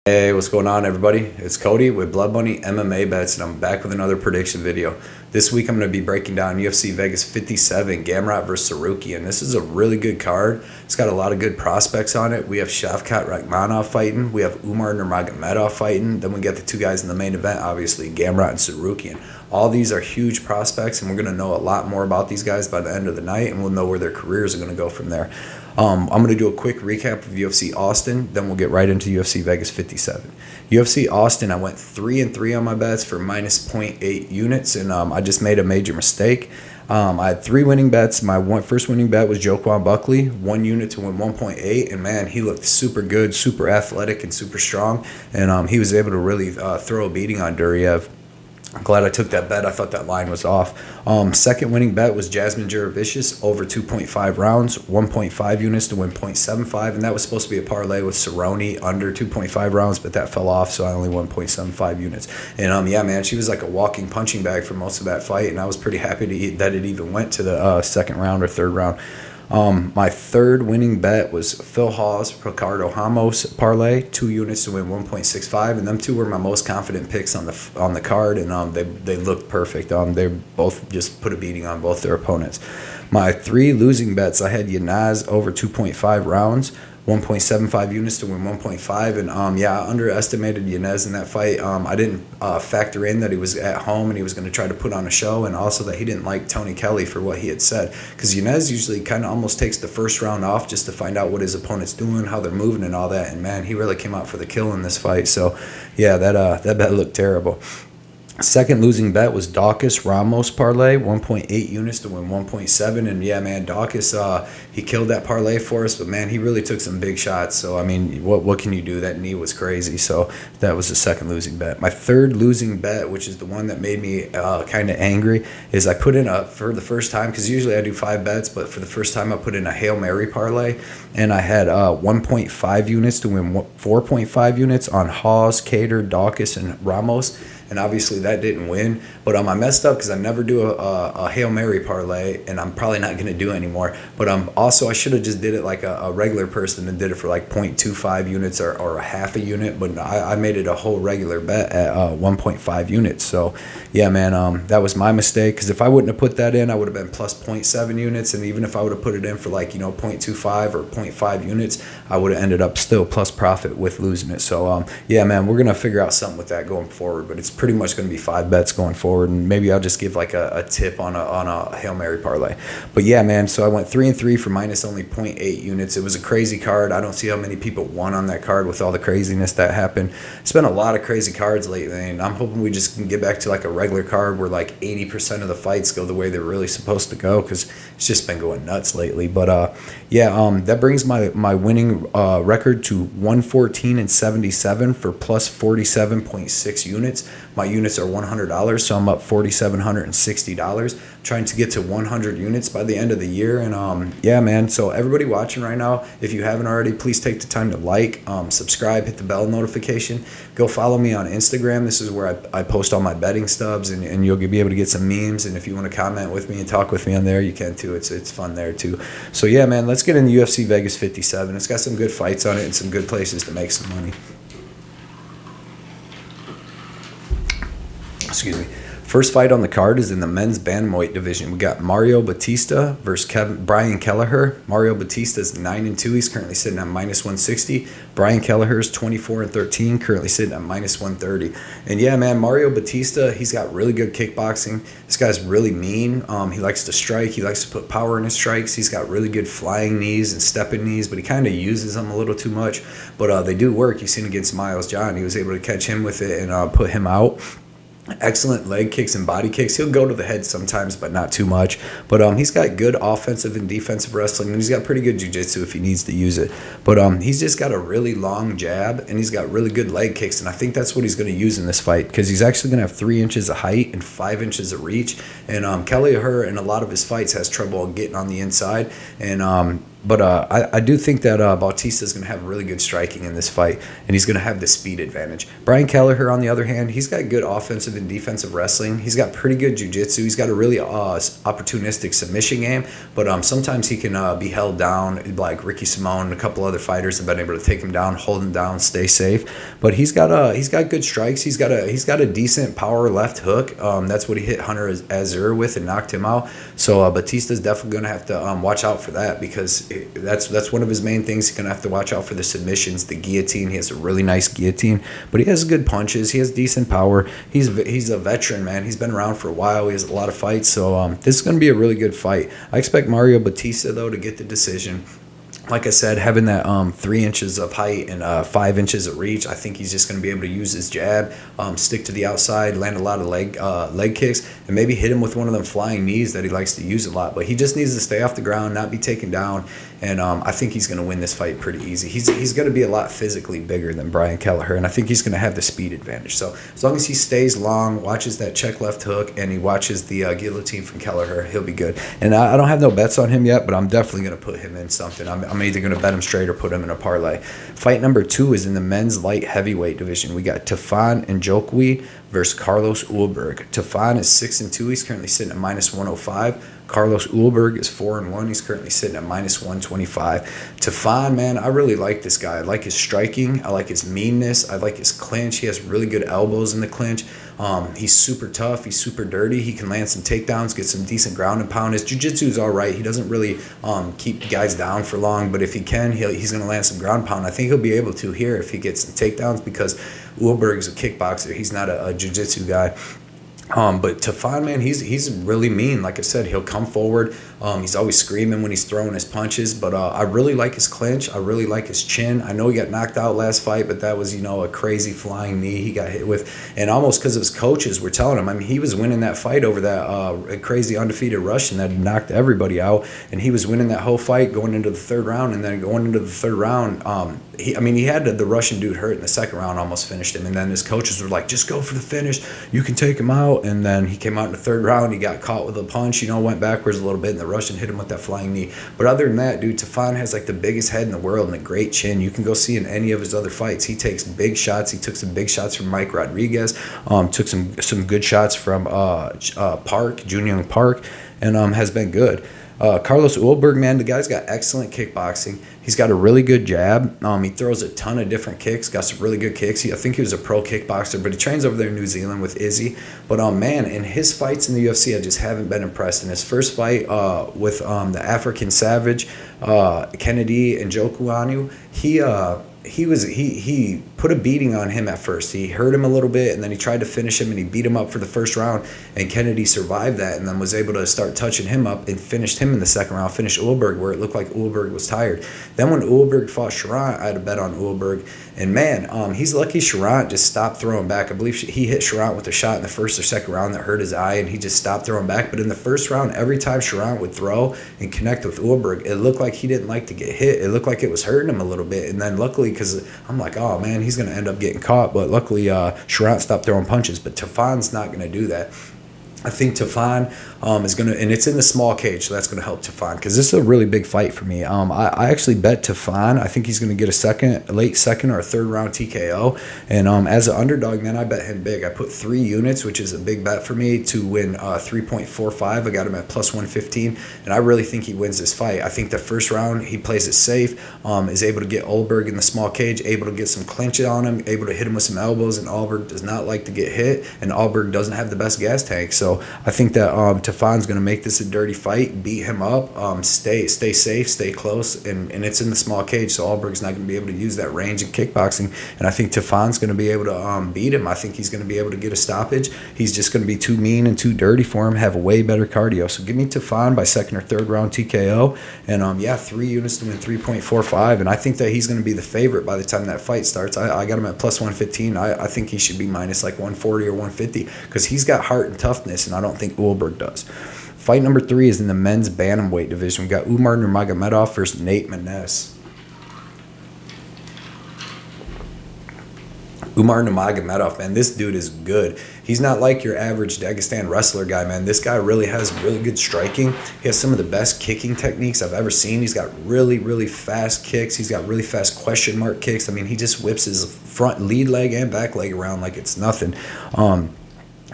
Hey, what's going on, everybody? It's Cody with Blood Money MMA Bets, and I'm back with another prediction video. This week, I'm going to be breaking down UFC Vegas 57, Gamrot versus Tsarukyan. This is a really good card. It's got a lot of good prospects on it. We have Shavkat, Rakhmonov fighting. We have Umar, Nurmagomedov fighting. Then we get the two guys in the main event, obviously, Gamrot and Tsarukyan. All these are huge prospects, and we're going to know a lot more about these guys by the end of the night, and we'll know where their careers are going to go from there. I'm going to do a quick recap of UFC Austin, then we'll get right into UFC Vegas 57. UFC Austin, I went 3-3 on my bets for minus 0.8 units, and I just made a major mistake. I had 3 winning bets. My first winning bet was Joaquin Buckley, 1 unit to win 1.8, and man, he looked super good, super athletic, and super strong, and he was able to really throw a beating on Duriev. I'm glad I took that bet. I thought that line was off. Second winning bet was Jasmine Jurevicius over 2.5 rounds, 1.5 units to win 0.75, and that was supposed to be a parlay with Cerrone under 2.5 rounds, but that fell off, so I only won 0.75 units. And yeah, man, she was like a walking punching bag for most of that fight, and I was pretty happy that it even went to the second round or third round. My third winning bet was Phil Hawes, Ricardo Ramos parlay, 2 units to win 1.65, and them two were my most confident picks on the card, and they looked perfect. They both just put a beating on both their opponents. My 3 losing bets, I had Yanaz over 2.5 rounds, 1.75 units to win 1.5, and yeah, I underestimated Yanez in that fight. I didn't factor in that he was at home and he was going to try to put on a show, and also that he didn't like Tony Kelly for what he had said, because Yanez usually kind of almost takes the first round off just to find out what his opponent's doing, how they're moving and all that, and man, he really came out for the kill in this fight. So yeah, that bet looked terrible. Second losing bet was Dawkins Ramos parlay, 1.8 units to win 1.7, and yeah, man, Dawkins, he killed that parlay for us, but man, he really took some big shots. So I mean, what can you do? That knee was crazy. So that was the second losing bet. My third losing bet, which is the one that made me kind of angry, is I put in for the first time, because usually I do 5 bets, but for the first time I put in a Hail Mary parlay, and I had 1.5 units to win 4.5 units on Hawes, Cater, Dawkins, and Ramos. And obviously that didn't win, but I messed up because I never do a Hail Mary parlay, and I'm probably not going to do it anymore. But also, I should have just did it like a regular person and did it for like 0.25 units or a half a unit, but I made it a whole regular bet at 1.5 units. So yeah, man, that was my mistake, because if I wouldn't have put that in, I would have been plus 0.7 units, and even if I would have put it in for like 0.25 or 0.5 units, I would have ended up still plus profit with losing it. So yeah, man, we're going to figure out something with that going forward, but it's pretty much going to be 5 bets going forward, and maybe I'll just give like a tip on a Hail Mary parlay. But yeah, man, so I went 3-3 for minus only 0.8 units. It was a crazy card. I don't see how many people won on that card with all the craziness that happened. It's been a lot of crazy cards lately, and I'm hoping we just can get back to like a regular card where like 80% of the fights go the way they're really supposed to go, because it's just been going nuts lately. But yeah, that brings my winning record to 114-77 for plus 47.6 units. My units are $100, so I'm up $4,760, trying to get to 100 units by the end of the year. And yeah, man, so everybody watching right now, if you haven't already, please take the time to like, subscribe, hit the bell notification. Go follow me on Instagram. This is where I post all my betting stubs, and you'll be able to get some memes. And if you want to comment with me and talk with me on there, you can too. It's fun there too. So yeah, man, let's get into UFC Vegas 57. It's got some good fights on it and some good places to make some money. Excuse me. First fight on the card is in the men's bantamweight division. We got Mario Bautista versus Brian Kelleher. Mario Bautista is 9-2. He's currently sitting at minus 160. Brian Kelleher is 24-13, currently sitting at minus 130. And yeah, man, Mario Bautista, he's got really good kickboxing. This guy's really mean. He likes to strike. He likes to put power in his strikes. He's got really good flying knees and stepping knees, but he kind of uses them a little too much. But they do work. You've seen against Miles John. He was able to catch him with it and put him out. Excellent leg kicks and body kicks. He'll go to the head sometimes, but not too much. But he's got good offensive and defensive wrestling, and he's got pretty good jiu-jitsu if he needs to use it. But he's just got a really long jab, and he's got really good leg kicks, and I think that's what he's going to use in this fight, because he's actually going to have 3 inches of height and 5 inches of reach. And Kelleher in a lot of his fights has trouble getting on the inside, and But I do think that Bautista is going to have really good striking in this fight, and he's going to have the speed advantage. Brian Kelleher, on the other hand, he's got good offensive and defensive wrestling. He's got pretty good jiu-jitsu. He's got a really opportunistic submission game, but sometimes he can be held down, like Ricky Simone and a couple other fighters have been able to take him down, hold him down, stay safe. But he's got good strikes. He's got a decent power left hook. That's what he hit Hunter Azur with and knocked him out. So Bautista's definitely going to have to watch out for that, because that's one of his main things. He's going to have to watch out for the submissions, the guillotine. He has a really nice guillotine, but he has good punches. He has decent power. He's a veteran, man. He's been around for a while. He has a lot of fights, so this is going to be a really good fight. I expect Mario Bautista, though, to get the decision. Like I said, having that 3 inches of height and 5 inches of reach, I think he's just going to be able to use his jab, stick to the outside, land a lot of leg kicks, and maybe hit him with one of them flying knees that he likes to use a lot. But he just needs to stay off the ground, not be taken down, and I think he's going to win this fight pretty easy. He's going to be a lot physically bigger than Brian Kelleher, and I think he's going to have the speed advantage. So as long as he stays long, watches that check left hook, and he watches the guillotine from Kelleher, he'll be good. And I don't have no bets on him yet, but I'm definitely going to put him in something. I'm either going to bet him straight or put him in a parlay. Fight number 2 is in the men's light heavyweight division. We got Tafon Nchukwi versus Carlos Ulberg. Tafon is 6-2. He's currently sitting at -105. Carlos Ulberg is 4-1. He's currently sitting at -125. Tafon, man, I really like this guy. I like his striking. I like his meanness. I like his clinch. He has really good elbows in the clinch. He's super tough. He's super dirty. He can land some takedowns, get some decent ground and pound. His jiu-jitsu is all right. He doesn't really keep guys down for long, but if he can, he's going to land some ground pound. I think he'll be able to here if he gets some takedowns, because Ulberg's a kickboxer. He's not a jiu-jitsu guy. But Tafon, man, he's really mean. Like I said, he'll come forward. He's always screaming when he's throwing his punches. But I really like his clinch. I really like his chin. I know he got knocked out last fight, but that was, a crazy flying knee he got hit with. And almost because of his coaches were telling him. I mean, he was winning that fight over that crazy undefeated Russian that knocked everybody out. And he was winning that whole fight going into the third round. And then going into the third round, he had the Russian dude hurt in the second round, almost finished him. And then his coaches were like, just go for the finish. You can take him out. And then he came out in the third round. He got caught with a punch, went backwards a little bit, and the Russian hit him with that flying knee. But other than that, dude, Tafon has like the biggest head in the world and a great chin. You can go see in any of his other fights. He takes big shots. He took some big shots from Mike Rodriguez. Took some good shots from Jun Young Park, and has been good. Carlos Ulberg, man, the guy's got excellent kickboxing. He's got a really good jab. He throws a ton of different kicks, got some really good kicks. I think he was a pro kickboxer, but he trains over there in New Zealand with Izzy. But, man, in his fights in the UFC, I just haven't been impressed. In his first fight with the African Savage, Kennedy Njoku, he put a beating on him at first. He hurt him a little bit, and then he tried to finish him, and he beat him up for the first round, and Kennedy survived that and then was able to start touching him up and finished him in the second round, finished Ulberg where it looked like Ulberg was tired. Then when Ulberg fought Sharant, I had a bet on Ulberg, and man, he's lucky Sharant just stopped throwing back. I believe he hit Sharant with a shot in the first or second round that hurt his eye, and he just stopped throwing back. But in the first round, every time Sharant would throw and connect with Ulberg, it looked like he didn't like to get hit. It looked like it was hurting him a little bit, and then luckily, because I'm like, oh man, he's going to end up getting caught, but luckily Sharant stopped throwing punches. But Tafon's not going to do that. I think Tafon is going to, and it's in the small cage, so that's going to help Tafon, because this is a really big fight for me. I actually bet Tafon. I think he's going to get a late second or a third round TKO, and as an underdog, man, I bet him big. I put 3 units, which is a big bet for me, to win 3.45. I got him at +115, and I really think he wins this fight. I think the first round, he plays it safe, is able to get Ulberg in the small cage, able to get some clinch on him, able to hit him with some elbows, and Ulberg does not like to get hit, and Ulberg doesn't have the best gas tank, so I think that Tafon's going to make this a dirty fight, beat him up, stay safe, stay close, and it's in the small cage, so Ulberg's not going to be able to use that range in kickboxing, and I think Tafon's going to be able to beat him. I think he's going to be able to get a stoppage. He's just going to be too mean and too dirty for him, have a way better cardio. So give me Tafon by second or third round TKO, and 3 units to win 3.45, and I think that he's going to be the favorite by the time that fight starts. I got him at +115. I think he should be minus like 140 or 150, because he's got heart and toughness, and I don't think Ulberg does. Fight number 3 is in the men's bantamweight division. We got Umar Nurmagomedov versus Nate Maness. Umar Nurmagomedov, man, this dude is good. He's not like your average Dagestan wrestler guy, man. This guy really has really good striking. He has some of the best kicking techniques I've ever seen. He's got really, really fast kicks. He's got really fast question mark kicks. I mean, he just whips his front lead leg and back leg around like it's nothing.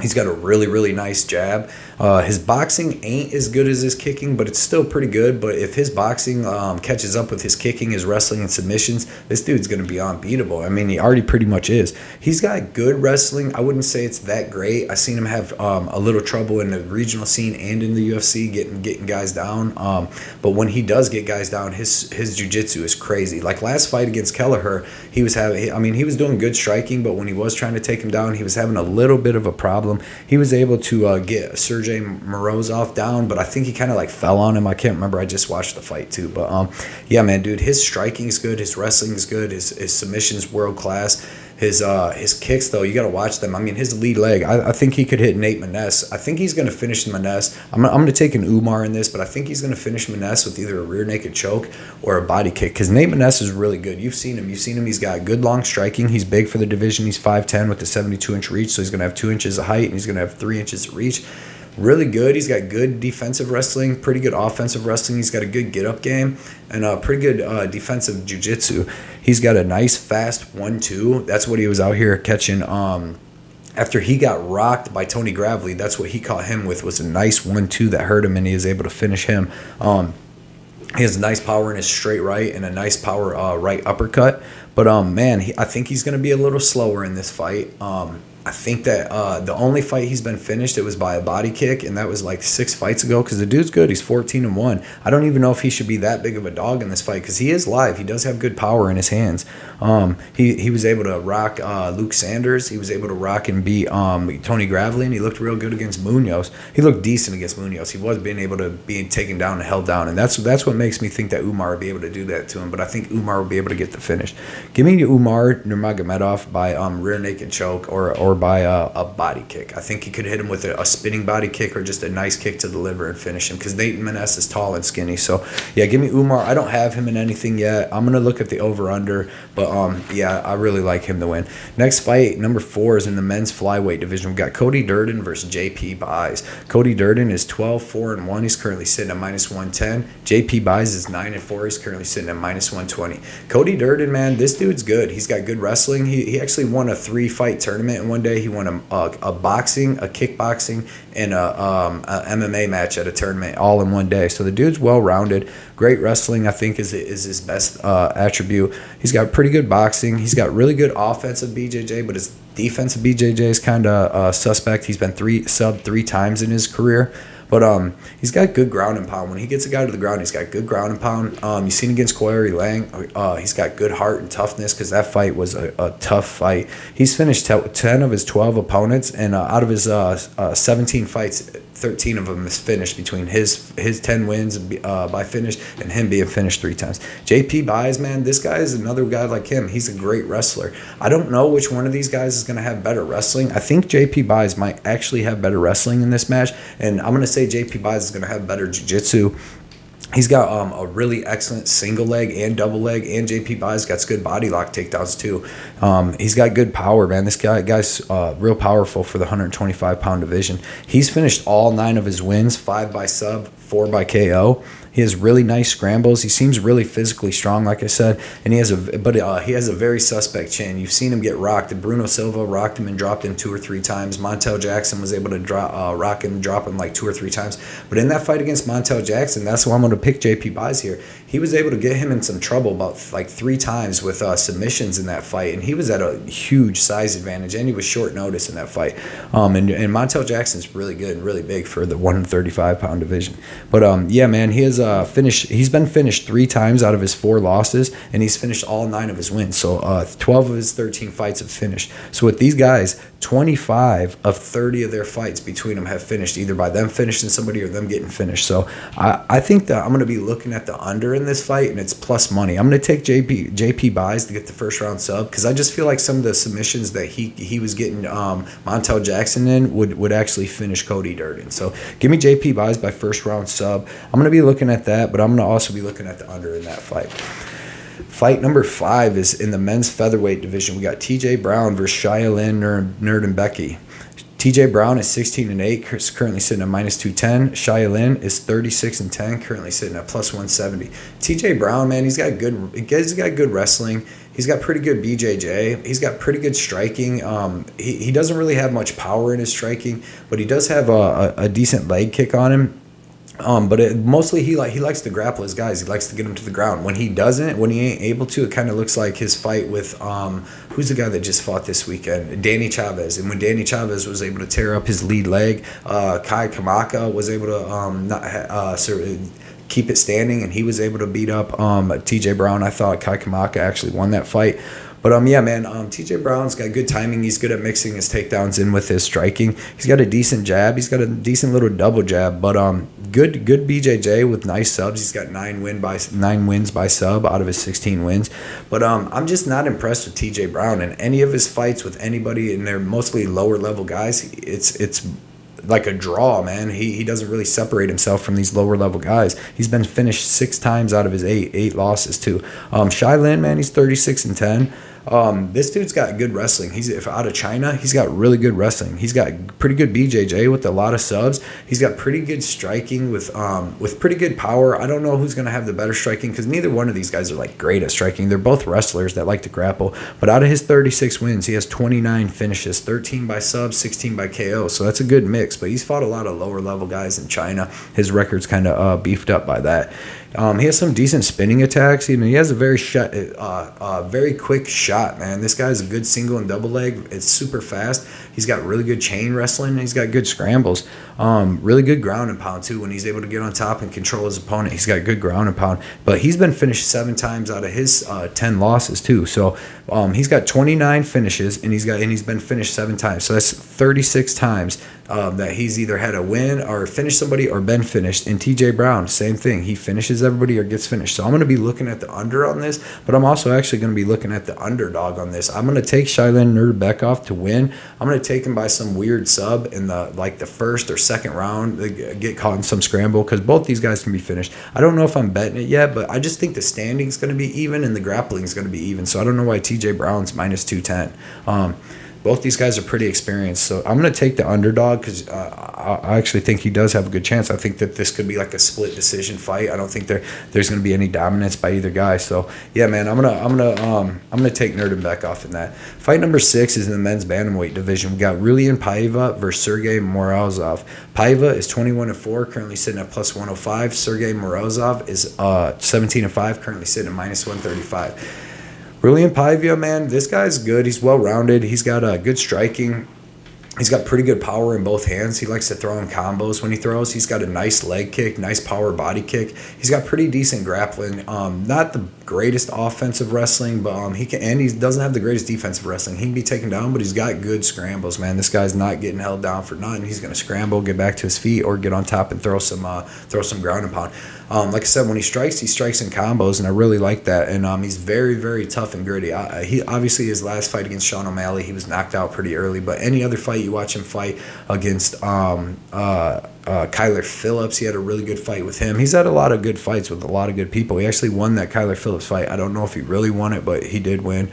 He's got a really, really nice jab. His boxing ain't as good as his kicking, but it's still pretty good. But if his boxing catches up with his kicking, his wrestling, and submissions, this dude's going to be unbeatable. I mean, he already pretty much is. He's got good wrestling. I wouldn't say it's that great. I've seen him have a little trouble in the regional scene and in the UFC getting guys down. But when he does get guys down, his jiu-jitsu is crazy. Like last fight against Kelleher, he was doing good striking, but when he was trying to take him down, he was having a little bit of a problem. He was able to get Sergey Morozov down, but I think he kind of like fell on him. I can't remember. I just watched the fight too. But yeah, man, dude, his striking is good. His wrestling is good. His submission's world class. His kicks, though, you got to watch them. I mean, his lead leg, I think he could hit Nate Maness. I think he's going to finish Maness. I'm going to take an Umar in this, but I think he's going to finish Maness with either a rear naked choke or a body kick, because Nate Maness is really good. You've seen him. He's got good long striking. He's big for the division. He's 5'10" with the 72-inch reach, so he's going to have 2 inches of height, and he's going to have 3 inches of reach. Really good. He's got good defensive wrestling, pretty good offensive wrestling. He's got a good get-up game and a pretty good defensive jiu-jitsu. He's got a nice, fast 1-2. That's what he was out here catching. After he got rocked by Tony Gravely, that's what he caught him with, was a nice 1-2 that hurt him, and he was able to finish him. He has nice power in his straight right and a nice power right uppercut. But, man, I think he's going to be a little slower in this fight. I think that the only fight he's been finished, it was by a body kick, and that was like 6 fights ago, because the dude's good. He's 14-1. I don't even know if he should be that big of a dog in this fight, because he is live. He does have good power in his hands. He was able to rock Luke Sanders. He was able to rock and beat Tony Gravely, and he looked real good against Munoz. He looked decent against Munoz. He was being able to be taken down and held down, and that's what makes me think that Umar will be able to do that to him. But I think Umar will be able to get the finish. Give me Umar Nurmagomedov by rear naked choke or by a body kick. I think he could hit him with a spinning body kick or just a nice kick to the liver and finish him, because Nate Maness is tall and skinny. So yeah, give me Umar. I don't have him in anything yet. I'm gonna look at the over/under, but yeah, I really like him to win. Next fight, number 4, is in the men's flyweight division. We've got Cody Durden versus JP Buys. Cody Durden is 12-4-1. He's currently sitting at -110. JP Buys is 9-4. He's currently sitting at -120. Cody Durden, man, this dude's good. He's got good wrestling. He actually won a 3-fight tournament in one day. He won a boxing, a kickboxing, and a MMA match at a tournament all in one day. So the dude's well-rounded. Great wrestling, I think, is his best attribute. He's got pretty good boxing. He's got really good offensive BJJ, but his defensive BJJ is kind of suspect. He's been subbed 3 times in his career. But he's got good ground and pound. When he gets a guy to the ground, he's got good ground and pound. You've seen against Koiri Lang. He's got good heart and toughness, because that fight was a tough fight. He's finished 10 of his 12 opponents, and out of his 17 fights, 13 of them is finished between his 10 wins by finish and him being finished 3 times. JP Buys, man, this guy is another guy like him. He's a great wrestler. I don't know which one of these guys is going to have better wrestling. I think JP Buys might actually have better wrestling in this match, and I'm going to say JP Buys is going to have better jiu-jitsu. He's got a really excellent single leg and double leg, and JP Buys got good body lock takedowns too. He's got good power, man. This guy's real powerful for the 125-pound division. He's finished all 9 of his wins, 5 by sub, 4 by KO. He has really nice scrambles. He seems really physically strong, like I said, and he has a very suspect chin. You've seen him get rocked. Bruno Silva rocked him and dropped him 2 or 3 times. Montel Jackson was able to rock him and drop him like 2 or 3 times. But in that fight against Montel Jackson, that's why I'm going to pick JP Buys here. He was able to get him in some trouble about like 3 times with submissions in that fight, and he was at a huge size advantage, and he was short notice in that fight. And Montel Jackson's really good and really big for the 135-pound division. But yeah, man, he has he's been finished 3 times out of his 4 losses, and he's finished all 9 of his wins. So 12 of his 13 fights have finished. So with these guys, 25 of 30 of their fights between them have finished, either by them finishing somebody or them getting finished. So I think that I'm going to be looking at the under in this fight, and it's plus money. I'm going to take JP Buys to get the first round sub, because I just feel like some of the submissions that he was getting Montel Jackson in would actually finish Cody Durden. So give me JP Buys by first round sub. I'm going to be looking at that, but I'm going to also be looking at the under in that fight. Fight number 5 is in the men's featherweight division. We got TJ Brown versus Shayilan Nuerdanbieke. TJ Brown is 16-8, currently sitting at -210. Shayilan is 36-10, currently sitting at +170. TJ Brown, man, he's got good wrestling. He's got pretty good BJJ. He's got pretty good striking. He doesn't really have much power in his striking, but he does have a decent leg kick on him. But mostly he likes to grapple his guys. He likes to get them to the ground. When he doesn't, when he ain't able to, it kind of looks like his fight with who's the guy that just fought this weekend? Danny Chavez. And when Danny Chavez was able to tear up his lead leg, Kai Kamaka was able to keep it standing, and he was able to beat up TJ Brown. I thought Kai Kamaka actually won that fight. But yeah, man, TJ Brown's got good timing. He's good at mixing his takedowns in with his striking. He's got a decent jab. He's got a decent little double jab. But good BJJ with nice subs. He's got 9 wins by sub out of his 16 wins. But I'm just not impressed with TJ Brown in any of his fights with anybody, and they're mostly lower level guys. It's like a draw, man. He doesn't really separate himself from these lower level guys. He's been finished 6 times out of his 8 losses too. Shayilan, man, he's 36-10. This dude's got good wrestling. He's out of China. He's got really good wrestling. He's got pretty good BJJ with a lot of subs. He's got pretty good striking with pretty good power. I don't know who's gonna have the better striking because neither one of these guys are like great at striking. They're both wrestlers that like to grapple. But out of his 36 wins, he has 29 finishes, 13 by sub, 16 by KO. So that's a good mix. But he's fought a lot of lower level guys in China. His record's kind of beefed up by that. He has some decent spinning attacks. He has a very quick shot, man. This guy's a good single and double leg. It's super fast. He's got really good chain wrestling. And he's got good scrambles. Really good ground and pound too. When he's able to get on top and control his opponent, he's got good ground and pound. But he's been finished 7 times out of his 10 losses too. So he's got 29 finishes, and he's been finished 7 times. So that's 36 times that he's either had a win or finished somebody or been finished. And TJ Brown, same thing. He finishes everybody or gets finished. So I'm going to be looking at the under on this, but I'm also actually going to be looking at the underdog on this. I'm going to take Shayilan Nuerdanbieke to win. I'm going to take him by some weird sub in the first or second round. They get caught in some scramble because both these guys can be finished. I don't know if I'm betting it yet, but I just think the standing's going to be even and the grappling's going to be even. So I don't know why TJ Brown's -210. Both these guys are pretty experienced, so I'm going to take the underdog because I actually think he does have a good chance. I think that this could be like a split decision fight. I don't think there's going to be any dominance by either guy. So yeah, man, I'm gonna take Nuerdanbieke in that. Fight number 6 is in the men's bantamweight division. We got Raulian Paiva versus Sergey Morozov. Paiva is 21-4, currently sitting at +105. Sergey Morozov is 17-5, currently sitting at -135. Raulian Paiva, man, this guy's good. He's well-rounded. He's got good striking. He's got pretty good power in both hands. He likes to throw in combos when he throws. He's got a nice leg kick, nice power body kick. He's got pretty decent grappling. Not the greatest offensive wrestling, but he doesn't have the greatest defensive wrestling. He can be taken down, but he's got good scrambles, man. This guy's not getting held down for nothing. He's going to scramble, get back to his feet, or get on top and throw some ground and pound. Like I said, when he strikes in combos, and I really like that. And he's very, very tough and gritty. He obviously, his last fight against Sean O'Malley, he was knocked out pretty early. But any other fight you watch him fight against Kyler Phillips, he had a really good fight with him. He's had a lot of good fights with a lot of good people. He actually won that Kyler Phillips fight. I don't know if he really won it, but he did win.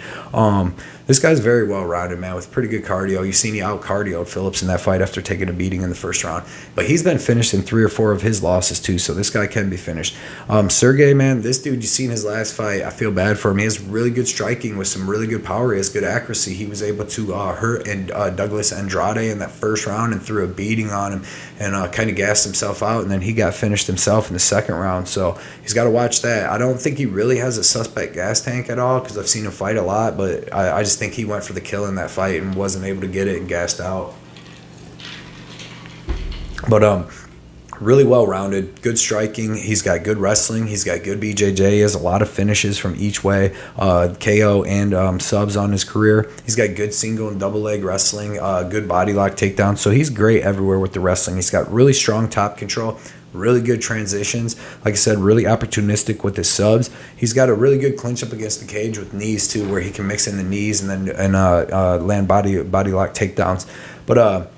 This guy's very well-rounded, man, with pretty good cardio. You've seen he out-cardioed Phillips in that fight after taking a beating in the first round. But he's been finished in 3 or 4 of his losses, too, so this guy can be finished. Sergey, man, this dude, you've seen his last fight. I feel bad for him. He has really good striking with some really good power. He has good accuracy. He was able to hurt Douglas Andrade in that first round and threw a beating on him and kind of gassed himself out, and then he got finished himself in the second round. So he's got to watch that. I don't think he really has a suspect gas tank at all because I've seen him fight a lot, but I just think he went for the kill in that fight and wasn't able to get it and gassed out. But really well-rounded, good striking. He's got good wrestling. He's got good BJJ. He has a lot of finishes from each way, KO and subs on his career. He's got good single and double leg wrestling, good body lock takedown. So he's great everywhere with the wrestling. He's got really strong top control, really good transitions. Like I said, really opportunistic with his subs. He's got a really good clinch up against the cage with knees too, where he can mix in the knees and then land body lock takedowns. But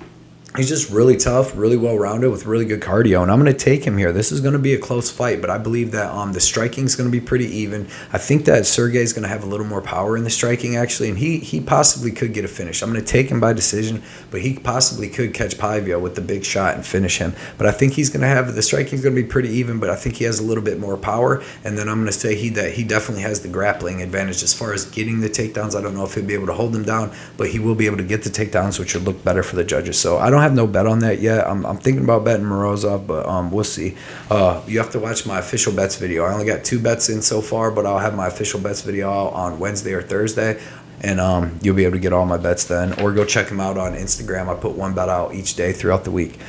He's just really tough, really well-rounded with really good cardio, and I'm going to take him here. This is going to be a close fight, but I believe that the striking is going to be pretty even. I think that Sergey is going to have a little more power in the striking, actually, and he possibly could get a finish. I'm going to take him by decision, but he possibly could catch Paiva with the big shot and finish him. But I think he's going to have the striking is going to be pretty even, but I think he has a little bit more power, and then I'm going to say that he definitely has the grappling advantage as far as getting the takedowns. I don't know if he'll be able to hold them down, but he will be able to get the takedowns, which will look better for the judges. So I don't have no bet on that yet. I'm thinking about betting Morozov, but we'll see. You have to watch my official bets video. I only got 2 bets in so far, but I'll have my official bets video out on Wednesday or Thursday, and you'll be able to get all my bets then, or go check them out on Instagram. I put 1 bet out each day throughout the week.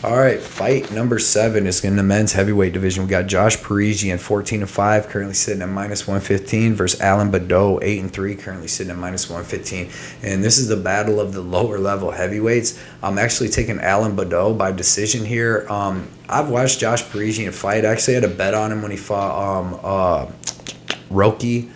All right, fight number 7 is in the men's heavyweight division. We got Josh Parisian, 14-5, currently sitting at -115, versus Alan Baudot, 8-3, currently sitting at -115. And this is the battle of the lower level heavyweights. I'm actually taking Alan Baudot by decision here. I've watched Josh Parisian fight. I actually had a bet on him when he fought Roki.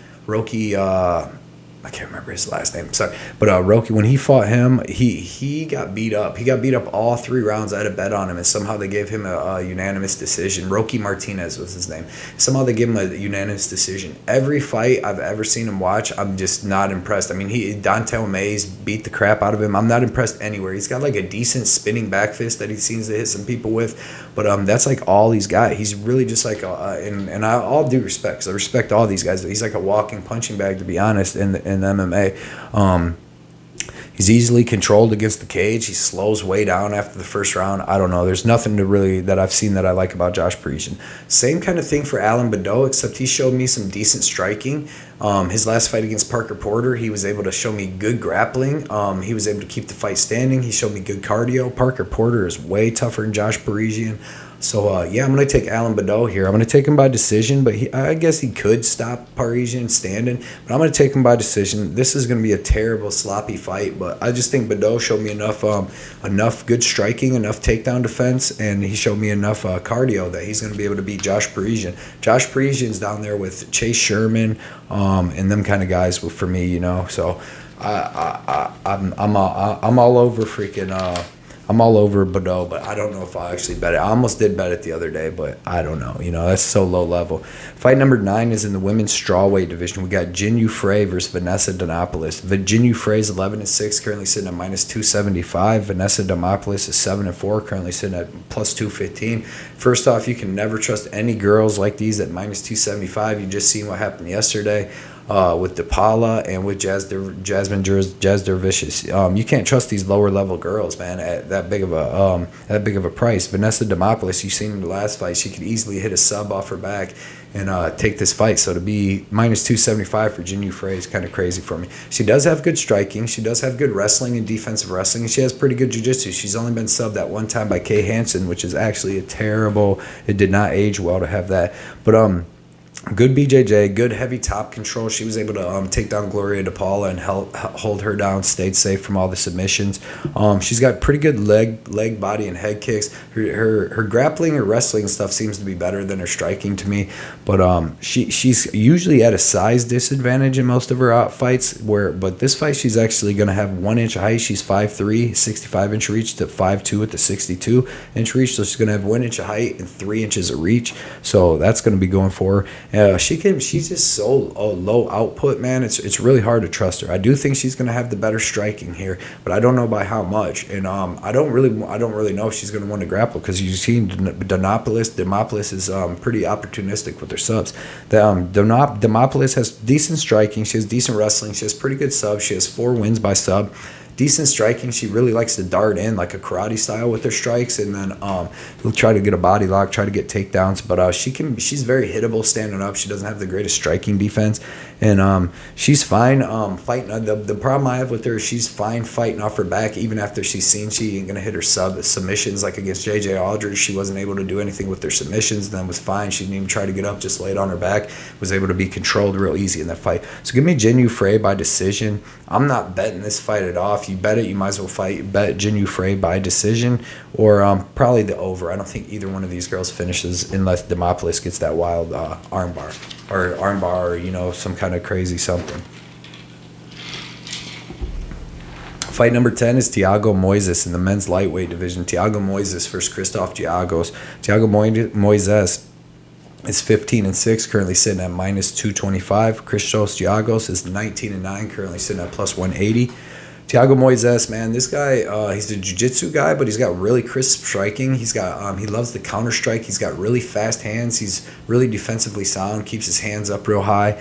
I can't remember his last name. Sorry, but Roki, when he fought him, he got beat up. He got beat up all 3 rounds. I had a bet on him, and somehow they gave him a unanimous decision. Roki Martinez was his name. Somehow they gave him a unanimous decision. Every fight I've ever seen him watch, I'm just not impressed. I mean, Dontel Mays beat the crap out of him. I'm not impressed anywhere. He's got like a decent spinning back fist that he seems to hit some people with, but that's like all he's got. He's really just like and I all due respect, because I respect all these guys. He's like a walking punching bag, to be honest, in MMA. He's easily controlled against the cage. He slows way down after the first round. I don't know. There's nothing that I've seen that I like about Josh Parisian. Same kind of thing for Alan Baudot, except he showed me some decent striking. His last fight against Parker Porter, he was able to show me good grappling. He was able to keep the fight standing. He showed me good cardio. Parker Porter is way tougher than Josh Parisian. So, yeah, I'm going to take Alan Baudot here. I'm going to take him by decision, but I guess he could stop Parisian standing. But I'm going to take him by decision. This is going to be a terrible, sloppy fight, but I just think Baudot showed me enough good striking, enough takedown defense, and he showed me enough cardio that he's going to be able to beat Josh Parisian. Josh Parisian's down there with Chase Sherman and them kind of guys for me, you know. So I'm all over freaking. I'm all over Baudot, but I don't know if I'll actually bet it. I almost did bet it the other day, but I don't know. You know, that's so low level. Fight number 9 is in the women's strawweight division. We got Jinh Frey versus Vanessa Demopolis. Jinh Frey is 11-6, currently sitting at -275. Vanessa Demopolis is 7-4, currently sitting at +215. First off, you can never trust any girls like these at -275. You just seen what happened yesterday. With DePaula and with Jazz Dervicious. You can't trust these lower level girls, man, at that big of a price. Vanessa Demopolis, you seen in the last fight, she could easily hit a sub off her back and take this fight. So to be -275 for Jinh Frey is kind of crazy for me. She does have good striking. She does have good wrestling and defensive wrestling. And she has pretty good jiu-jitsu. She's only been subbed that one time by Kay Hansen, which is actually it did not age well to have that. But good BJJ, good heavy top control. She was able to take down Gloria DePaula and hold her down, stayed safe from all the submissions. She's got pretty good leg, body, and head kicks. Her grappling, her wrestling stuff seems to be better than her striking to me. But she's usually at a size disadvantage in most of her fights. But this fight, she's actually going to have 1 inch of height. She's 5'3", 65-inch reach to 5'2" at the 62-inch reach. So she's going to have 1 inch of height and 3 inches of reach. So that's going to be going for her. She's just so low output, man. It's really hard to trust her. I do think she's gonna have the better striking here, but I don't know by how much. And I don't really know if she's gonna win the grapple, because you've seen Demopolis is pretty opportunistic with her subs. Demopolis has decent striking. She has decent wrestling. She has pretty good subs. She has 4 wins by sub. Decent striking. She really likes to dart in like a karate style with her strikes, and then he'll try to get a body lock, try to get takedowns. But she's very hittable standing up. She doesn't have the greatest striking defense, and she's fine fighting. The problem I have with her is she's fine fighting off her back, even after she's seen she ain't gonna hit her submissions. Like against JJ Aldridge, she wasn't able to do anything with her submissions. Then was fine. She didn't even try to get up, just laid on her back. Was able to be controlled real easy in that fight. So give me Jinh Frey by decision. I'm not betting this fight at all. If you bet it, you might as well bet Jinh Frey by decision, or probably the over. I don't think either one of these girls finishes unless Demopolis gets that wild armbar, or some kind of crazy something. Fight number 10 is Thiago Moises in the men's lightweight division. Thiago Moises versus Christos Giagos. Thiago Moises is 15-6, currently sitting at -225. Christos Giagos is 19-9, currently sitting at +180. Thiago Moises, man, this guy, he's a jiu-jitsu guy, but he's got really crisp striking. He's got, he loves the counter strike. He's got really fast hands. He's really defensively sound, keeps his hands up real high.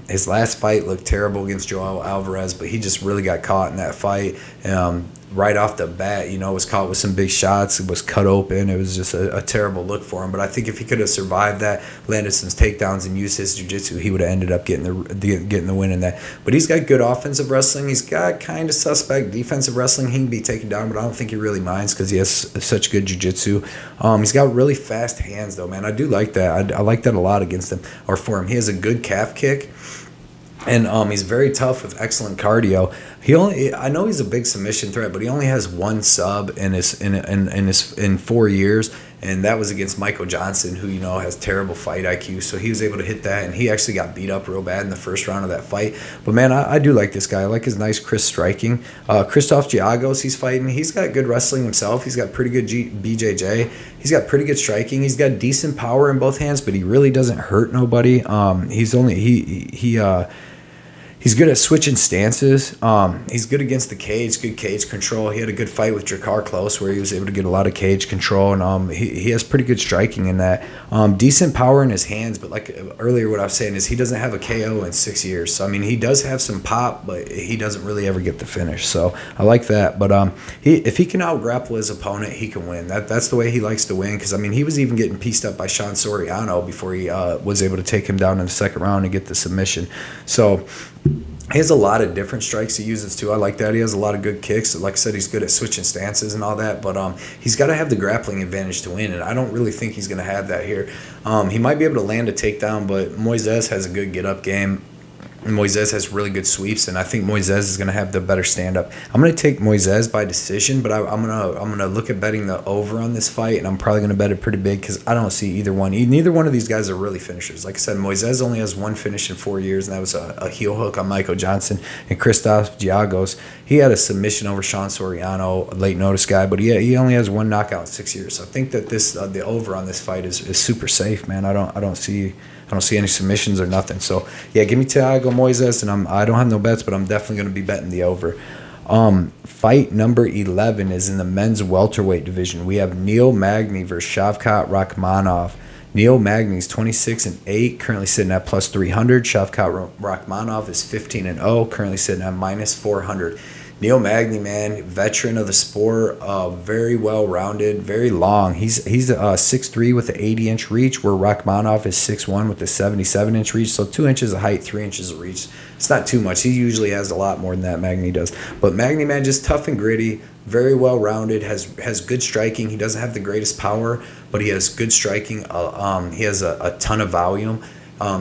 His last fight looked terrible against Joel Alvarez, but he just really got caught in that fight. Right off the bat, you know, was caught with some big shots. It was cut open. It was just a terrible look for him. But I think if he could have survived that, landed some takedowns, and used his jiu-jitsu, he would have ended up getting the win in that. But he's got good offensive wrestling. He's got kind of suspect defensive wrestling. He can be taken down, but I don't think he really minds because he has such good jiu-jitsu. He's got really fast hands, though, man. I do like that. I like that a lot against him, or for him. He has a good calf kick. And he's very tough with excellent cardio. I know he's a big submission threat, but he only has one sub in 4 years, and that was against Michael Johnson, who, you know, has terrible fight IQ. So he was able to hit that, and he actually got beat up real bad in the first round of that fight. But man, I do like this guy. I like his nice crisp striking. Christos Giagos, he's fighting. He's got good wrestling himself. He's got pretty good BJJ. He's got pretty good striking. He's got decent power in both hands, but he really doesn't hurt nobody. He's good at switching stances. He's good against the cage, good cage control. He had a good fight with Drakkar Klose where he was able to get a lot of cage control, and he has pretty good striking in that. Decent power in his hands, but like earlier what I was saying is he doesn't have a KO in 6 years. So, I mean, he does have some pop, but he doesn't really ever get the finish. So I like that. But if he can out-grapple his opponent, he can win. That's the way he likes to win because, I mean, he was even getting pieced up by Sean Soriano before he was able to take him down in the second round and get the submission. So he has a lot of different strikes he uses too. I like that. He has a lot of good kicks. Like I said, he's good at switching stances and all that. But he's got to have the grappling advantage to win, and I don't really think he's going to have that here. He might be able to land a takedown, but Moises has a good get-up game. Moises has really good sweeps, and I think Moises is going to have the better stand-up. I'm going to take Moises by decision, but I'm gonna look at betting the over on this fight, and I'm probably going to bet it pretty big because I don't see either one. Neither one of these guys are really finishers. Like I said, Moises only has one finish in 4 years, and that was a heel hook on Michael Johnson. And Christos Giagos, he had a submission over Sean Soriano, a late notice guy, but he only has one knockout in 6 years. So I think that the over on this fight is super safe, man. I don't see any submissions or nothing. So, yeah, give me Thiago Moises, and I don't have no bets, but I'm definitely going to be betting the over. Fight number 11 is in the men's welterweight division. We have Neil Magny versus Shavkat Rakhmonov. Neil Magny's 26-8, currently sitting at +300. Shavkat Rakhmonov is 15-0, currently sitting at -400. Neil Magny, man, veteran of the sport, very well-rounded, very long. He's 6'3" with an 80-inch reach, where Rakhmonov is 6'1" with a 77-inch reach. So 2 inches of height, 3 inches of reach. It's not too much. He usually has a lot more than that, Magny does. But Magny, man, just tough and gritty, very well-rounded, has good striking. He doesn't have the greatest power, but he has good striking. He has a ton of volume.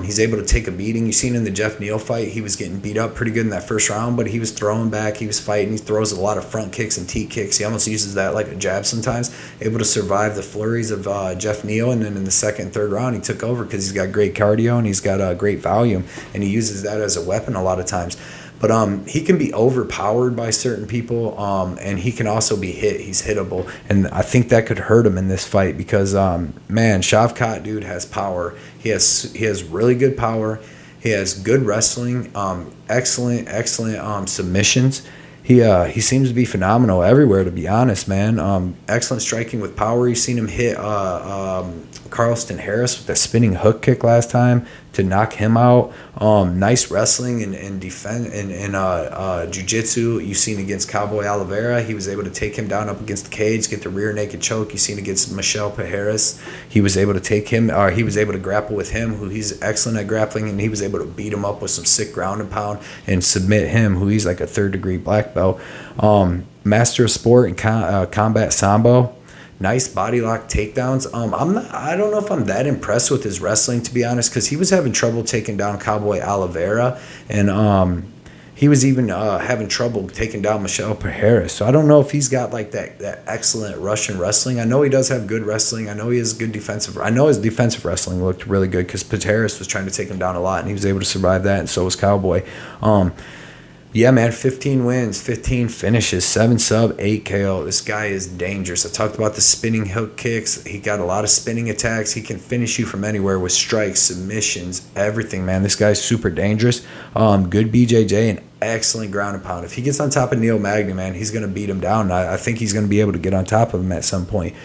He's able to take a beating. You've seen in the Jeff Neal fight, he was getting beat up pretty good in that first round, but he was throwing back, he was fighting, he throws a lot of front kicks and T kicks. He almost uses that like a jab sometimes, able to survive the flurries of Jeff Neal, and then in the second and third round, he took over because he's got great cardio and he's got great volume, and he uses that as a weapon a lot of times. But he can be overpowered by certain people, and he can also be hit. He's hittable, and I think that could hurt him in this fight because, man, Shavkat, dude, has power. He has really good power. He has good wrestling, excellent submissions. He seems to be phenomenal everywhere, to be honest, man. Excellent striking with power. You've seen him hit Carlston Harris with a spinning hook kick last time to knock him out. Nice wrestling and defense and jiu-jitsu. You've seen against Cowboy Oliveira. He was able to take him down up against the cage, get the rear naked choke. You've seen against Michel Pereira. He was able to take him, or he was able to grapple with him, who he's excellent at grappling, and he was able to beat him up with some sick ground and pound and submit him, who he's like a third-degree black belt. Master of sport and combat sambo. Nice body lock takedowns. I don't know if I'm that impressed with his wrestling, to be honest, because he was having trouble taking down Cowboy Oliveira, and he was even having trouble taking down Michel Pereira. So I don't know if he's got like that excellent Russian wrestling. I know he does have good wrestling. I know he has good defensive. I know his defensive wrestling looked really good because Pereira was trying to take him down a lot, and he was able to survive that, and so was Cowboy. Yeah, man, 15 wins, 15 finishes, 7 sub, 8 KO. This guy is dangerous. I talked about the spinning hook kicks. He got a lot of spinning attacks. He can finish you from anywhere with strikes, submissions, everything, man. This guy's super dangerous. Good BJJ and excellent ground and pound. If he gets on top of Neil Magny, man, he's going to beat him down. I think he's going to be able to get on top of him at some point.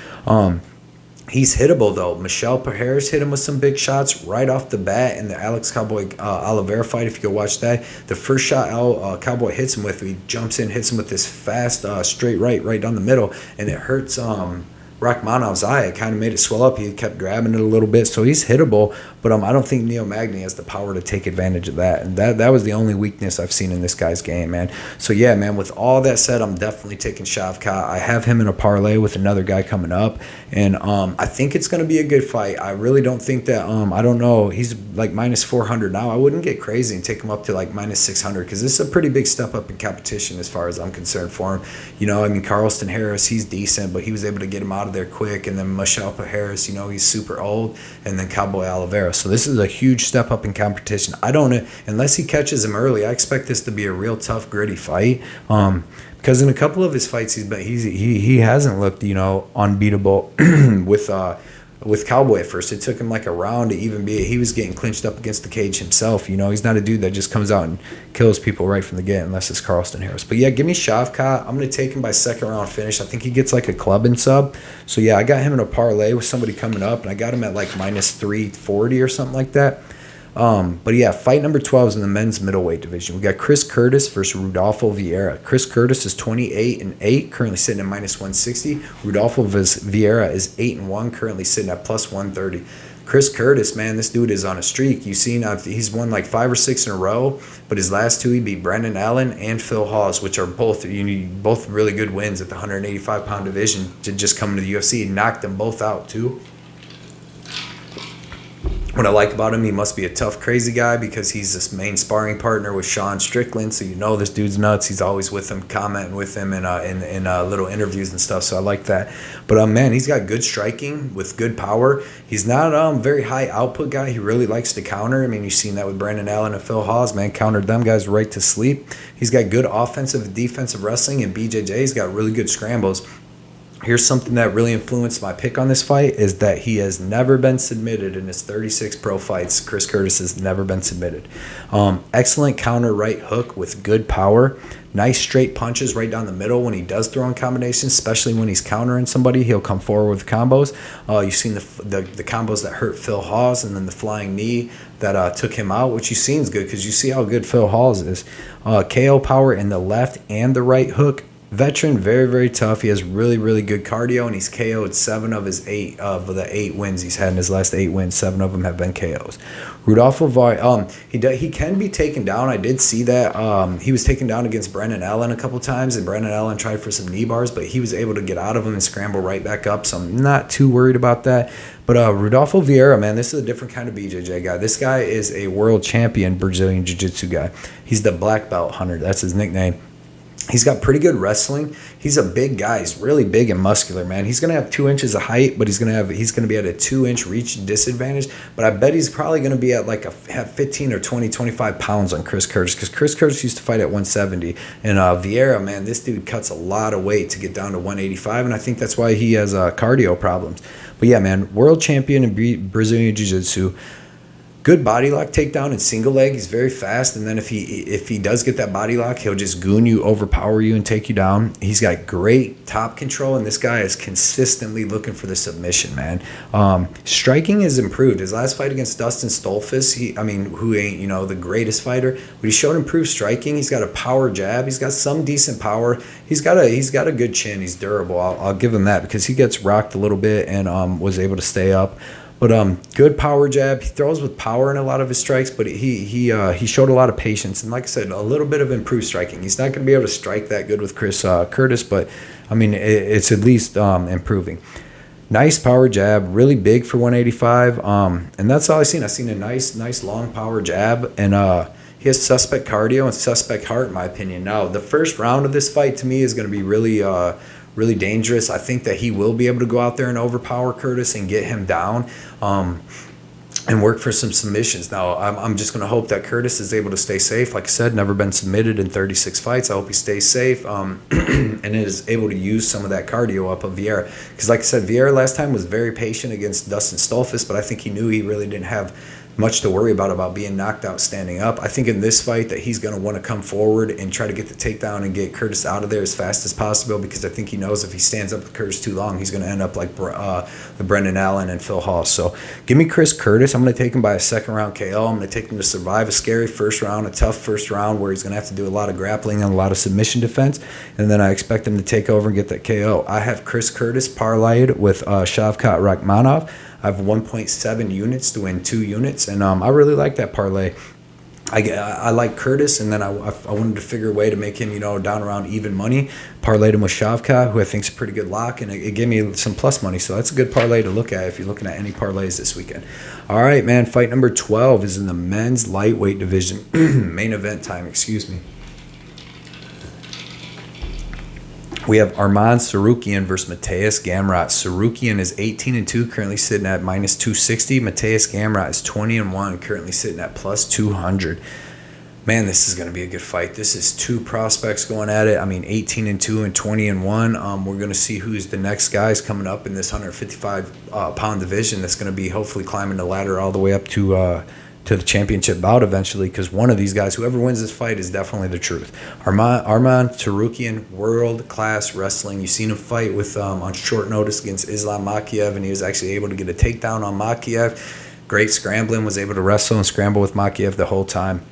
He's hittable, though. Michel Pereira's hit him with some big shots right off the bat in the Alex Cowboy Oliveira fight. If you go watch that, the first shot Cowboy hits him with, he jumps in, hits him with this fast straight right down the middle, and it hurts Rakhmonov's eye. It kind of made it swell up. He kept grabbing it a little bit, so he's hittable. But I don't think Neil Magny has the power to take advantage of that. And that was the only weakness I've seen in this guy's game, man. So, yeah, man, with all that said, I'm definitely taking Shavkat. I have him in a parlay with another guy coming up. And I think it's going to be a good fight. I really don't think that, I don't know, he's like minus 400 now. I wouldn't get crazy and take him up to like minus 600 because this is a pretty big step up in competition as far as I'm concerned for him. You know, I mean, Carlston Harris, he's decent, but he was able to get him out of there quick. And then Michel Harris, you know, he's super old. And then Cowboy Oliveira. So this is a huge step up in competition. I don't, unless he catches him early, I expect this to be a real tough, gritty fight. Because in a couple of his fights, he hasn't looked, you know, unbeatable with Cowboy at first. It took him like a round to even be. He was getting clinched up against the cage himself. You know, he's not a dude that just comes out and kills people right from the get unless it's Carlston Harris. But yeah, give me Shavkat. I'm going to take him by second round finish. I think he gets like a club and sub. So yeah, I got him in a parlay with somebody coming up, and I got him at like minus 340 or something like that. But yeah, fight number 12 is in the men's middleweight division. We got Chris Curtis versus Rodolfo Vieira. Chris Curtis is 28-8, currently sitting at minus 160. Rodolfo Vieira is 8-1, currently sitting at plus 130. Chris Curtis, man, this dude is on a streak. You've seen he's won like 5 or 6 in a row, but his last 2 he beat Brendan Allen and Phil Hawes, which are both both really good wins at the 185-pound division to just come to the UFC. He knocked them both out too. What I like about him, he must be a tough, crazy guy because he's this main sparring partner with Sean Strickland. So you know this dude's nuts. He's always with him, commenting with him in little interviews and stuff. So I like that. But man, he's got good striking with good power. He's not very high output guy. He really likes to counter. I mean, you've seen that with Brandon Allen and Phil Hawes. Man, countered them guys right to sleep. He's got good offensive and defensive wrestling, and BJJ. He's got really good scrambles. Here's something that really influenced my pick on this fight is that he has never been submitted in his 36 pro fights. Chris Curtis has never been submitted. Excellent counter right hook with good power. Nice straight punches right down the middle when he does throw in combinations, especially when he's countering somebody. He'll come forward with combos. You've seen the combos that hurt Phil Hawes and then the flying knee that took him out, which you've seen is good because you see how good Phil Hawes is. KO power in the left and the right hook. Veteran, very, very tough. He has really, really good cardio, and he's KO'd 7 of his 8 of the 8 wins he's had in his last 8 wins. 7 of them have been KOs. Rodolfo he can be taken down. I did see that. He was taken down against Brendan Allen a couple times, and Brendan Allen tried for some knee bars, but he was able to get out of them and scramble right back up, so I'm not too worried about that. But Rodolfo Vieira, man, this is a different kind of BJJ guy. This guy is a world champion Brazilian Jiu-Jitsu guy. He's the black belt hunter. That's his nickname. He's got pretty good wrestling. He's a big guy. He's really big and muscular, man. He's gonna have 2 inches of height, but he's gonna be at a 2-inch reach disadvantage. But I bet he's probably gonna be at like have 15 or 20, 25 pounds on Chris Curtis because Chris Curtis used to fight at 170. And Vieira, man, this dude cuts a lot of weight to get down to 185, and I think that's why he has cardio problems. But yeah, man, world champion in Brazilian Jiu-Jitsu. Good body lock takedown in single leg. He's very fast, and then if he does get that body lock, he'll just goon you, overpower you, and take you down. He's got great top control, and this guy is consistently looking for the submission, man. Striking has improved. His last fight against Dustin Stolfus, who ain't the greatest fighter, but he showed improved striking. He's got a power jab. He's got some decent power. He's got a good chin. He's durable. I'll give him that because he gets rocked a little bit and was able to stay up. But good power jab. He throws with power in a lot of his strikes, but he showed a lot of patience. And like I said, a little bit of improved striking. He's not going to be able to strike that good with Chris Curtis, but, I mean, it's at least improving. Nice power jab, really big for 185. And that's all I've seen. I've seen a nice long power jab. And he has suspect cardio and suspect heart, in my opinion. Now, the first round of this fight, to me, is going to be really dangerous. I think that he will be able to go out there and overpower Curtis and get him down. and work for some submissions. Now, I'm just going to hope that Curtis is able to stay safe. Like I said, never been submitted in 36 fights. I hope he stays safe and is able to use some of that cardio up of Vieira. Because like I said, Vieira last time was very patient against Dustin Stolfus, but I think he knew he really didn't have much to worry about being knocked out standing up. I think in this fight that he's going to want to come forward and try to get the takedown and get Curtis out of there as fast as possible, because I think he knows if he stands up with Curtis too long, he's going to end up like Brendan Allen and Phil Hall. So give me Chris Curtis. I'm going to take him by a second-round KO. I'm going to take him to survive a scary first round, a tough first round where he's going to have to do a lot of grappling and a lot of submission defense, and then I expect him to take over and get that KO. I have Chris Curtis parlayed with Shavkat Rakhmonov. I have 1.7 units to win 2 units, and I really like that parlay. I like Curtis, and then I wanted to figure a way to make him, down around even money. Parlayed him with Shavkat, who I think is a pretty good lock, and it gave me some plus money. So that's a good parlay to look at if you're looking at any parlays this weekend. All right, man. Fight number 12 is in the men's lightweight division. Main event time, excuse me. We have Arman Tsarukyan versus Mateusz Gamrot. Tsarukyan is 18-2, currently sitting at minus 260. Mateusz Gamrot is 20-1, currently sitting at plus 200. Man, this is going to be a good fight. This is 2 prospects going at it. I mean, 18-2 and 20-1. We're going to see who's the next guys coming up in this 155-pound division that's going to be hopefully climbing the ladder all the way up to the championship bout eventually, because one of these guys, whoever wins this fight, is definitely the truth. Arman Tsarukyan, world-class wrestling. You've seen him fight with on short notice against Islam Makhachev, and he was actually able to get a takedown on Makhachev. Great scrambling, was able to wrestle and scramble with Makhachev the whole time.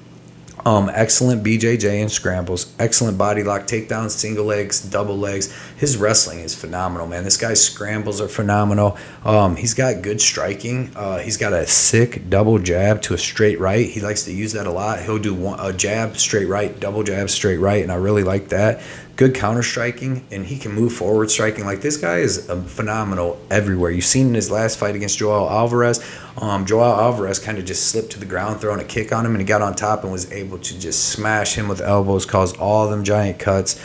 Excellent BJJ and scrambles, excellent body lock takedowns, single legs, double legs. His wrestling is phenomenal, man. This guy's scrambles are phenomenal. He's got good striking. He's got a sick double jab to a straight right. He likes to use that a lot. He'll do a jab, straight right, double jab, straight right, and I really like that. Good counter striking, and he can move forward striking. Like, this guy is phenomenal everywhere. You've seen in his last fight against Joel Alvarez. Joel Alvarez kind of just slipped to the ground, throwing a kick on him, and he got on top and was able to just smash him with elbows, cause all of them giant cuts.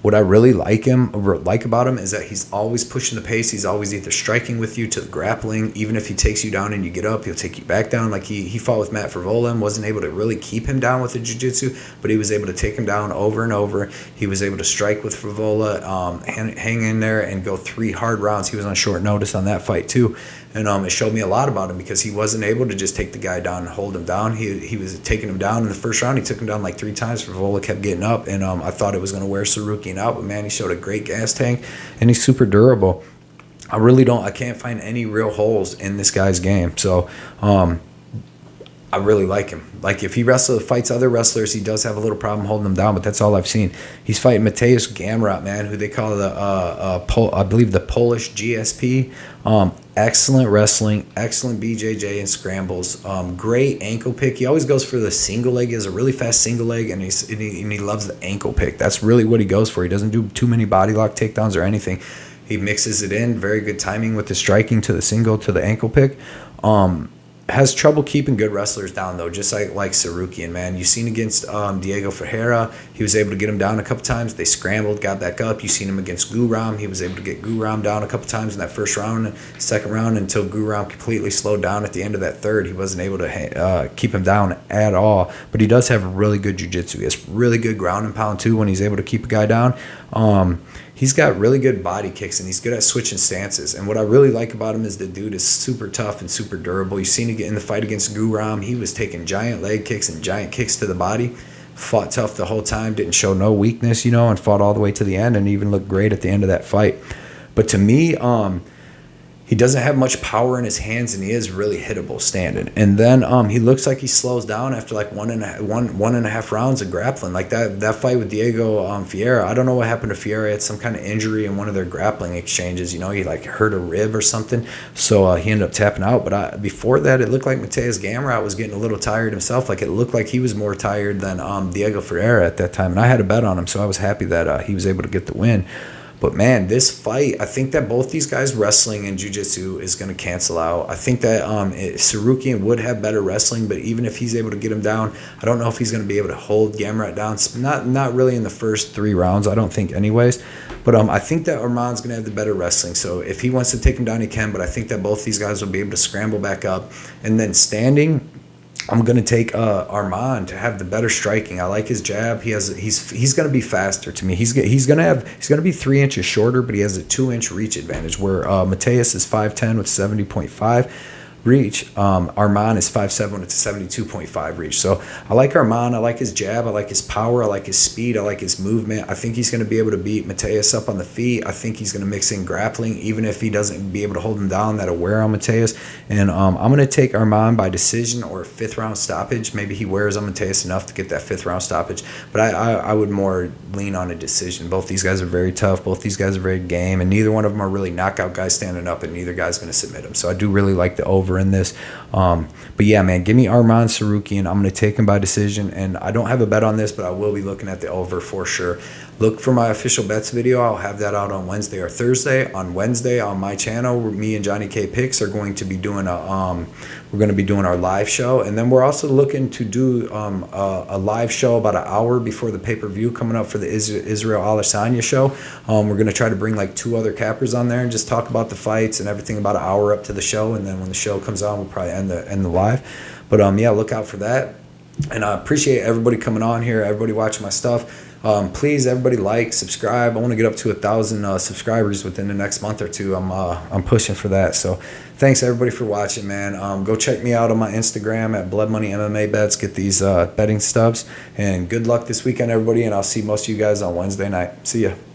What I really like about him is that he's always pushing the pace. He's always either striking with you to the grappling. Even if he takes you down and you get up, he'll take you back down. Like he fought with Matt Frevola and wasn't able to really keep him down with the jiu-jitsu, but he was able to take him down over and over. He was able to strike with Frevola, hang in there and go 3 hard rounds. He was on short notice on that fight too. And it showed me a lot about him, because he wasn't able to just take the guy down and hold him down. He was taking him down in the first round. He took him down like 3 times. Frevola kept getting up, and I thought it was going to wear Tsarukyan out, but man, he showed a great gas tank, and he's super durable. I can't find any real holes in this guy's game. So I really like him. Like, if he fights other wrestlers, he does have a little problem holding them down, but that's all I've seen. He's fighting Mateusz Gamrot, man, who they call I believe the Polish GSP. Excellent wrestling, excellent BJJ and scrambles. Great ankle pick. He always goes for the single leg. He has a really fast single leg, and he loves the ankle pick. That's really what he goes for. He doesn't do too many body lock takedowns or anything. He mixes it in. Very good timing with the striking to the single to the ankle pick. Has trouble keeping good wrestlers down, though, just like Tsarukyan, man. You've seen against Diego Ferreira, he was able to get him down a couple times. They scrambled, got back up. You've seen him against Guram. He was able to get Guram down a couple times in that first round, second round, until Guram completely slowed down at the end of that third. He wasn't able to keep him down at all. But he does have really good jiu-jitsu. He has really good ground and pound, too, when he's able to keep a guy down. He's got really good body kicks, and he's good at switching stances. And what I really like about him is the dude is super tough and super durable. You've seen it in the fight against Guram. He was taking giant leg kicks and giant kicks to the body. Fought tough the whole time, didn't show no weakness, and fought all the way to the end, and even looked great at the end of that fight. But to me, he doesn't have much power in his hands, and he is really hittable standing. And then he looks like he slows down after like one and a half rounds of grappling. Like that fight with Diego Vieira, I don't know what happened to Vieira. He had some kind of injury in one of their grappling exchanges. He like hurt a rib or something, so he ended up tapping out. But before that, it looked like Mateusz Gamrot was getting a little tired himself. Like, it looked like he was more tired than Diego Ferreira at that time. And I had a bet on him, so I was happy that he was able to get the win. But man, this fight, I think that both these guys wrestling and jiu-jitsu is going to cancel out. I think that Tsarukyan would have better wrestling, but even if he's able to get him down, I don't know if he's going to be able to hold Gamrot down. Not really in the first 3 rounds, I don't think anyways. But I think that Arman's going to have the better wrestling. So if he wants to take him down, he can. But I think that both these guys will be able to scramble back up. And then standing, I'm going to take Arman to have the better striking. I like his jab. He's going to be faster to me. He's going to be 3 inches shorter, but he has a 2-inch reach advantage where Mateus is 5'10" with 70.5 reach. Arman is 5'7" with 72.5 reach. So I like Arman. I like his jab. I like his power. I like his speed. I like his movement. I think he's going to be able to beat Mateus up on the feet. I think he's going to mix in grappling. Even if he doesn't be able to hold him down, that'll wear on Mateus. And I'm going to take Arman by decision or 5th round stoppage. Maybe he wears on Mateus enough to get that 5th round stoppage. But I would more lean on a decision. Both these guys are very tough. Both these guys are very game. And neither one of them are really knockout guys standing up, and neither guy's going to submit him. So I do really like the over in this. But yeah, man, give me Arman Tsarukyan. I'm going to take him by decision, and I don't have a bet on this, but I will be looking at the over for sure. Look for my official bets video. I'll have that out on Wednesday or Thursday. On Wednesday on my channel, me and Johnny K Picks are going to be doing our live show, and then we're also looking to do a live show about an hour before the pay-per-view coming up for the Israel Adesanya show. We're going to try to bring like 2 other cappers on there and just talk about the fights and everything about an hour up to the show, and then when the show comes on, we'll probably end the live. But yeah, look out for that. And I appreciate everybody coming on here, everybody watching my stuff. Please, everybody, like, subscribe. I want to get up to 1,000 subscribers within the next month or 2. I'm pushing for that. So thanks everybody for watching, man. Go check me out on my Instagram at Blood Money MMA Bets. Get these betting stubs, and good luck this weekend, everybody. And I'll see most of you guys on Wednesday night. See ya.